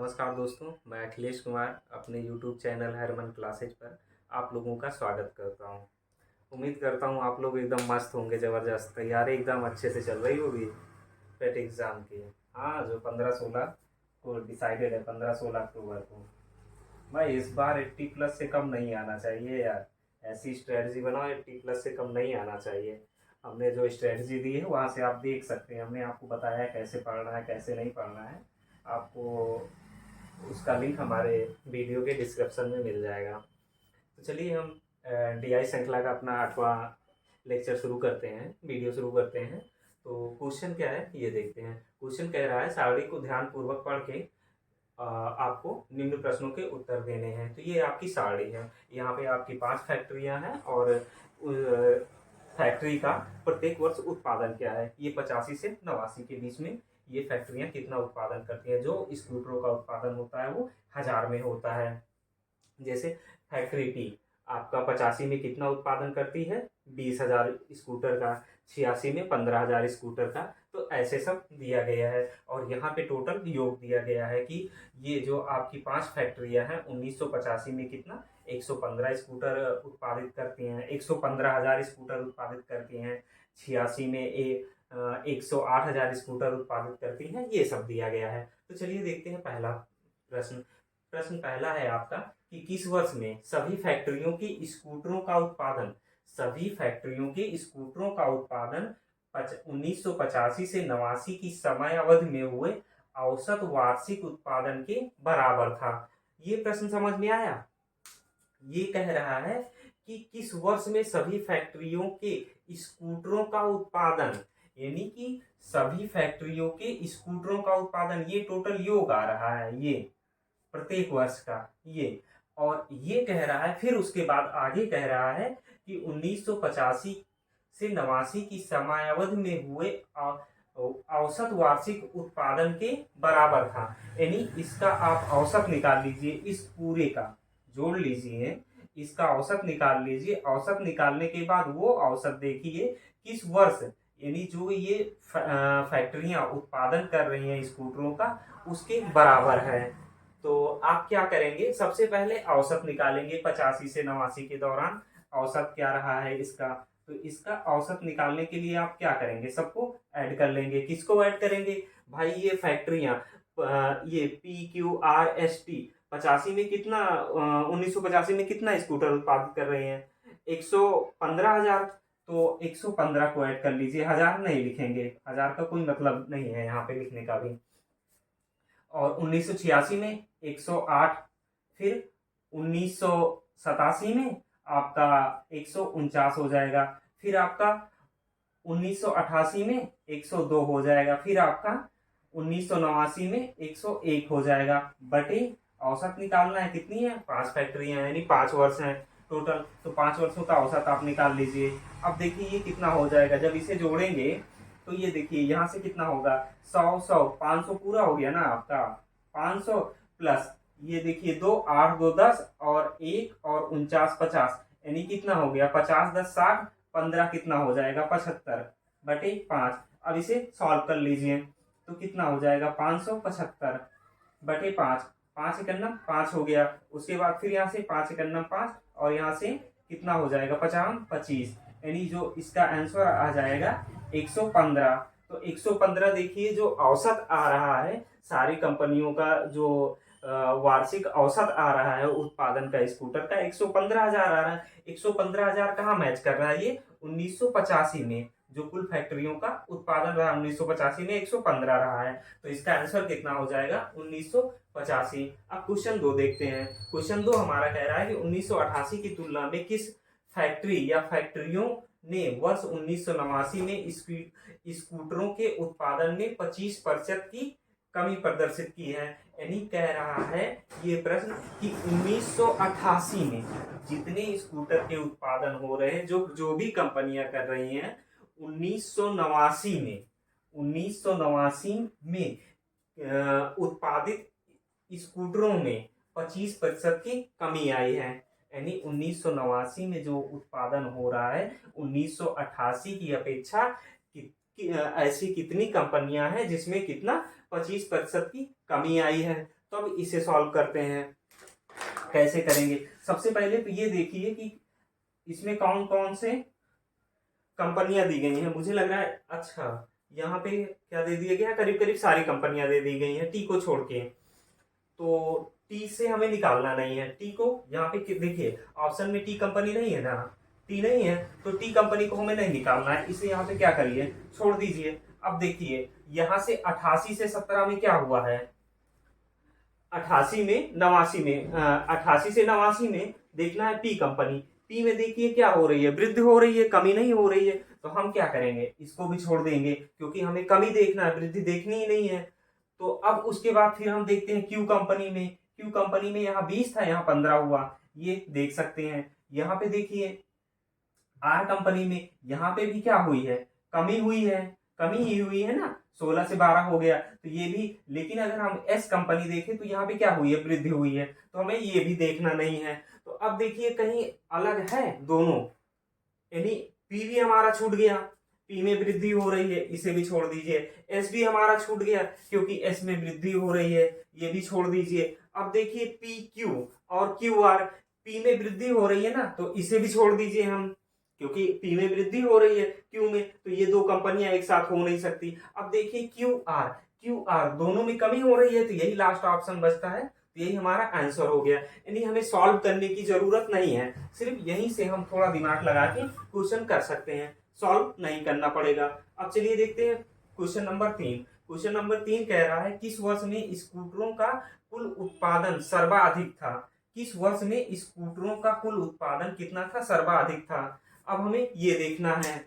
नमस्कार दोस्तों, मैं अखिलेश कुमार अपने यूट्यूब चैनल हरमन क्लासेज पर आप लोगों का स्वागत करता हूं। उम्मीद करता हूं आप लोग एकदम मस्त होंगे, ज़बरदस्त तैयारी एकदम अच्छे से चल रही होगी पेट एग्ज़ाम की। हाँ, जो 15-16 को डिसाइडेड है, 15-16 अक्टूबर को। भाई इस बार 80 प्लस से कम नहीं आना चाहिए यार। ऐसी स्ट्रेटजी बनाओ 80 प्लस से कम नहीं आना चाहिए। हमने जो स्ट्रेटजी दी है वहाँ से आप देख सकते हैं, हमने आपको बताया है कैसे पढ़ना है कैसे नहीं पढ़ना है। आपको उसका लिंक हमारे वीडियो के डिस्क्रिप्शन में मिल जाएगा। तो चलिए हम डीआई श्रृंखला का अपना 8वां लेक्चर शुरू करते हैं, वीडियो शुरू करते हैं। तो क्वेश्चन क्या है ये देखते हैं। क्वेश्चन कह रहा है सारणी को ध्यानपूर्वक पढ़ के आपको निम्न प्रश्नों के उत्तर देने हैं। तो ये आपकी सारणी है, यहाँ पे आपकी 5 फैक्ट्रियाँ हैं और फैक्ट्री का प्रत्येक वर्ष उत्पादन क्या है। ये 85 से 89 के बीच में ये फैक्ट्रियाँ कितना उत्पादन करती हैं। जो स्कूटरों का उत्पादन होता है वो 1000 में होता है। जैसे फैक्ट्री टी आपका 85 में कितना उत्पादन करती है, 20,000 स्कूटर का, 86 में 15,000 स्कूटर का। तो ऐसे सब दिया गया है और यहाँ पे टोटल योग दिया गया है कि ये जो आपकी 5 फैक्ट्रियाँ हैं 1985 में कितना 115 स्कूटर उत्पादित करती हैं, 115,000 स्कूटर उत्पादित करती हैं, 86 में 108,000 स्कूटर उत्पादित करती हैं। ये सब दिया गया है। तो चलिए देखते हैं पहला प्रश्न। प्रश्न पहला है आपका कि किस वर्ष में सभी फैक्ट्रियों की स्कूटरों का उत्पादन 1985 से 89 की समय अवधि में हुए औसत वार्षिक उत्पादन के बराबर था। ये प्रश्न समझ में आया। ये कह रहा है कि किस वर्ष में सभी फैक्ट्रियों के स्कूटरों का उत्पादन, यानी कि सभी फैक्ट्रियों के स्कूटरों का उत्पादन, ये टोटल योग आ रहा है ये प्रत्येक वर्ष का ये। और ये कह रहा है, फिर उसके बाद आगे कह रहा है कि 1985 से 89 की समयावधि में हुए औसत वार्षिक उत्पादन के बराबर था। यानी इसका आप औसत निकाल लीजिए, इस पूरे का जोड़ लीजिए, इसका औसत निकाल लीजिए। औसत निकालने के बाद वो औसत देखिए किस वर्ष, यानी जो ये फैक्ट्रियां उत्पादन कर रही हैं स्कूटरों का, उसके बराबर है। तो आप क्या करेंगे, सबसे पहले औसत निकालेंगे 85 से 89 के दौरान औसत क्या रहा है इसका। तो इसका औसत निकालने के लिए आप क्या करेंगे, सबको ऐड कर लेंगे। किसको ऐड करेंगे भाई, ये फैक्ट्रियां, ये PQRST 85 में कितना 1985 में कितना स्कूटर उत्पादित कर रहे हैं, 115,000। तो 115 को ऐड कर लीजिए, 1000 नहीं लिखेंगे, 1000 का कोई मतलब नहीं है यहाँ पे लिखने का भी। और 1986 में 108, फिर 1987 में आपका 149 हो जाएगा, फिर आपका 1988 में 102 हो जाएगा, फिर आपका 1989 में 101 हो जाएगा। बटे औसत निकालना है, कितनी है, 5 फैक्ट्रियां यानी 5 वर्ष हैं टोटल। तो 5 वर्षों का औसत आप निकाल लीजिए। अब देखिए ये कितना हो जाएगा, जब इसे जोड़ेंगे तो ये देखिए यहाँ से कितना होगा, 100 500 पूरा हो गया ना आपका, 500 प्लस ये देखिए 2 8 2 10 और 1 और 49 50, यानी कितना हो गया 50 10 60, 15 कितना हो जाएगा 75 बटे 5। अब इसे सॉल्व कर लीजिए तो कितना हो जाएगा 575 बटे 5, 5 एकन्नम 5 हो गया। उसके बाद फिर यहाँ से 5 एकन्नम 5 और यहाँ से कितना हो जाएगा 50 25, यानी जो इसका आंसर आ जाएगा 115। तो 115 देखिए जो औसत आ रहा है सारी कंपनियों का, जो वार्षिक औसत आ रहा है उत्पादन का स्कूटर का 115,000 आ रहा है। 115,000 कहाँ मैच कर रहा है, ये 1985 में जो कुल फैक्ट्रियों का उत्पादन रहा 1985 में 115 रहा है। तो इसका आंसर कितना हो जाएगा 1985। अब क्वेश्चन 2 देखते हैं। क्वेश्चन 2 हमारा कह रहा है कि 1988 की तुलना में किस फैक्ट्री या फैक्ट्रियों ने वर्ष 1989 में स्कूटरों के उत्पादन में 25% की कमी प्रदर्शित की है। यानी कह रहा है ये प्रश्न कि 1988 में जितने स्कूटर के उत्पादन हो रहे हैं, जो जो भी कंपनियां कर रही हैं, 1989 में उत्पादित स्कूटरों में 25% की कमी आई है। यानी 1989 में जो उत्पादन हो रहा है 1988 की अपेक्षा ऐसी कितनी कंपनियां हैं जिसमें कितना 25% की कमी आई है। तो अब इसे सॉल्व करते हैं। कैसे करेंगे? सबसे पहले तो ये देखिए कि इसमें कौन कौन से कंपनियां दी गई हैं। मुझे लग रहा है अच्छा यहाँ पे क्या दे दिया गया, करीब करीब सारी कंपनियां दे दी गई हैं टी को छोड़ के। तो टी से हमें निकालना नहीं है, टी को यहाँ पे देखिए ऑप्शन में टी कंपनी नहीं है ना, टी नहीं है तो टी कंपनी को हमें नहीं निकालना है, इसे यहाँ पे क्या करिए छोड़ दीजिए। अब देखिए यहाँ से 88 से 17 में क्या हुआ है, 88 में 89 में 88 से 89 में देखना है पी कंपनी। पी में देखिए क्या हो रही है, वृद्धि हो रही है, कमी नहीं हो रही है। तो हम क्या करेंगे, इसको भी छोड़ देंगे क्योंकि हमें कमी देखना है, वृद्धि देखनी ही नहीं है। तो अब उसके बाद फिर हम देखते हैं क्यू कंपनी में। क्यू कंपनी में यहाँ 20 था, यहाँ 15 हुआ, ये देख सकते हैं। यहाँ पे देखिए आर कंपनी में, यहाँ पे भी क्या हुई है, कमी हुई है, कमी ही हुई है ना, 16 से 12 हो गया तो ये भी। लेकिन अगर हम एस कंपनी देखें तो यहाँ पे क्या हुई है, वृद्धि हुई है, तो हमें ये भी देखना नहीं है। तो अब देखिए कहीं अलग है दोनों, यानी पी भी हमारा छूट गया, पी में वृद्धि हो रही है, इसे भी छोड़ दीजिए। एस भी हमारा छूट गया क्योंकि एस में वृद्धि हो रही है, ये भी छोड़ दीजिए। अब देखिए पी क्यू और क्यू आर, पी में वृद्धि हो रही है ना तो इसे भी छोड़ दीजिए हम, क्योंकि पी में वृद्धि हो रही है क्यू में, तो ये दो कंपनियां एक साथ हो नहीं सकती। अब देखिए क्यू आर, क्यू आर दोनों में कमी हो रही है तो यही लास्ट ऑप्शन बचता है, तो यही हमारा आंसर हो गया। यानी हमें सॉल्व करने की जरूरत नहीं है, सिर्फ यहीं से हम थोड़ा दिमाग लगा के क्वेश्चन कर सकते हैं, सॉल्व नहीं करना पड़ेगा। अब चलिए देखते हैं क्वेश्चन नंबर 3। क्वेश्चन नंबर 3 कह रहा है किस वर्ष में स्कूटरों का कुल उत्पादन सर्वाधिक था। किस वर्ष में स्कूटरों का कुल उत्पादन कितना था, सर्वाधिक था। अब हमें ये देखना है,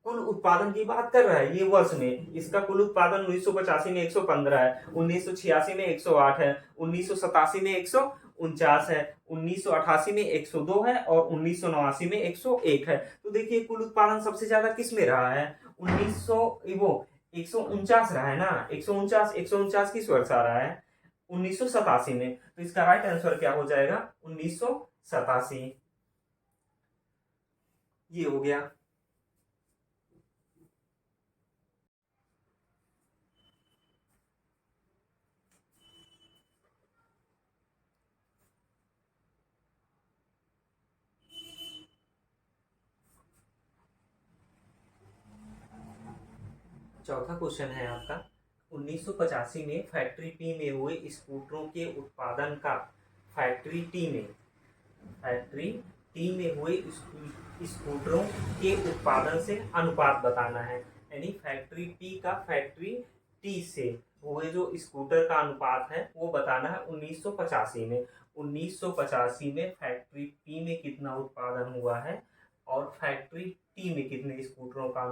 कुल उत्पादन की बात कर रहा है ये वर्ष में, इसका कुल उत्पादन 1985 में 115 है, 1986 में 108 है, 1987 में 149 है, 1988 में 102 है और 1989 में 101 है। तो देखिए कुल उत्पादन सबसे ज्यादा किस में रहा है, 1900 वो 149 रहा है ना, 149 किस वर्ष आ रहा है, 1987 में। तो इसका राइट आंसर क्या हो जाएगा, 1987। ये हो गया। चौथा क्वेश्चन है आपका, 1985 में फैक्ट्री टी में हुए स्कूटरों के उत्पादन का, फैक्ट्री टी में हुए स्कूटरों के उत्पादन से अनुपात बताना है। यानी फैक्ट्री टी का फैक्ट्री टी से हुए जो स्कूटर का अनुपात है वो बताना है 1985 में। 1985 में फैक्ट्री टी में कितना उत्पादन हुआ है और फैक्ट्री टी में कितने स्कूटरों का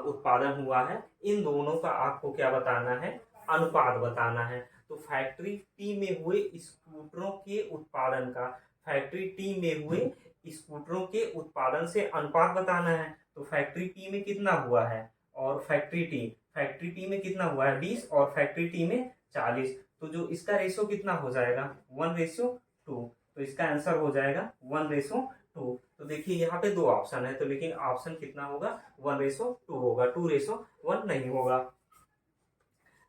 उत्पादन हुआ है, इन दोनों का आपको क्या बताना है, अनुपात बताना है। तो फैक्ट्री टी में हुए स्कूटरों के उत्पादन का, फैक्ट्री टी में हुए स्कूटरों के उत्पादन से अनुपात बताना है। तो फैक्ट्री टी में कितना हुआ है और फैक्ट्री टी में कितना हुआ है 20 और फैक्ट्री टी में 40, तो जो इसका रेशो कितना हो जाएगा 1:2। तो इसका आंसर हो जाएगा 1:2। तो देखिए यहाँ पे दो ऑप्शन है, तो लेकिन ऑप्शन कितना होगा 1:2 होगा, 2:1 नहीं होगा।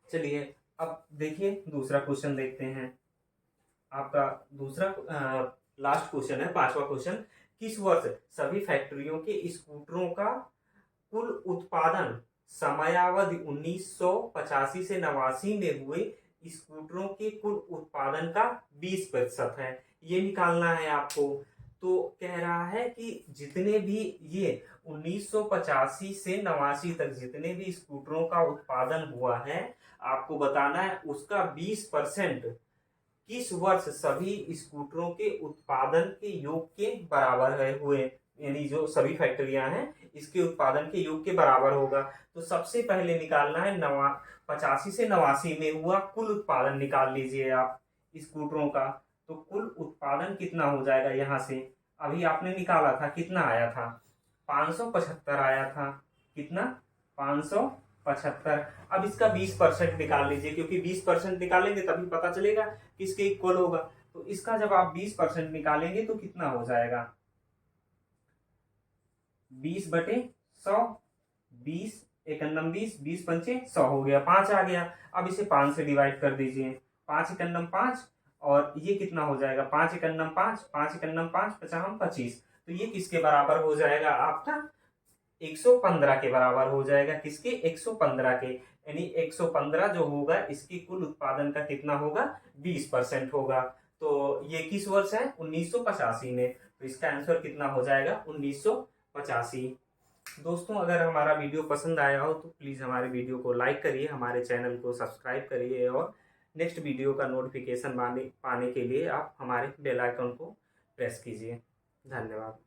चलिए अब देखिए दूसरा क्वेश्चन देखते हैं। आपका दूसरा लास्ट क्वेश्चन है, पांचवा क्वेश्चन, किस वर्ष सभी फैक्ट्रियों के स्कूटरों का कुल उत्पादन समयावधि 1985 से 89 में हुए स्कूटरों के कुल उत्पादन का 20% है, ये निकालना है आपको। तो कह रहा है कि जितने भी ये 1985 से 89 तक जितने भी स्कूटरों का उत्पादन हुआ है आपको बताना है उसका 20% किस वर्ष सभी स्कूटरों के उत्पादन के योग के बराबर है हुए, यानी जो सभी फैक्ट्रियां हैं इसके उत्पादन के योग के बराबर होगा। तो सबसे पहले निकालना है 85 से 89 में हुआ कुल उत्पादन निकाल लीजिए आप स्कूटरों का। तो कुल उत्पादन कितना हो जाएगा, यहाँ से अभी आपने निकाला था कितना आया था 575 आया था, कितना 575। अब इसका 20% निकाल लीजिए क्योंकि 20% निकालेंगे तभी पता चलेगा किसके इक्वल होगा। तो इसका जब आप 20% निकालेंगे तो कितना हो जाएगा 20/100, 20 एक अन्नम 20, 20 पंचे 100 हो गया, 5 आ गया। अब इसे 5 से डिवाइड कर दीजिए, 5 एक अन्नम 5, और ये कितना हो जाएगा, 5 एक अन्नम 5, 5 एक अन्नम 5, 5 25। तो ये किसके बराबर हो जाएगा आपका, 115 के बराबर हो जाएगा। किसके, 115 के। यानी 115 जो होगा इसकी कुल उत्पादन का कितना होगा, 20% होगा। तो ये किस वर्ष है, 1985 में। तो इसका आंसर कितना हो जाएगा, 1985। दोस्तों अगर हमारा वीडियो पसंद आया हो तो प्लीज़ हमारे वीडियो को लाइक करिए, हमारे चैनल को सब्सक्राइब करिए, और नेक्स्ट वीडियो का नोटिफिकेशन पाने के लिए आप हमारे बेल आइकन को प्रेस कीजिए। धन्यवाद।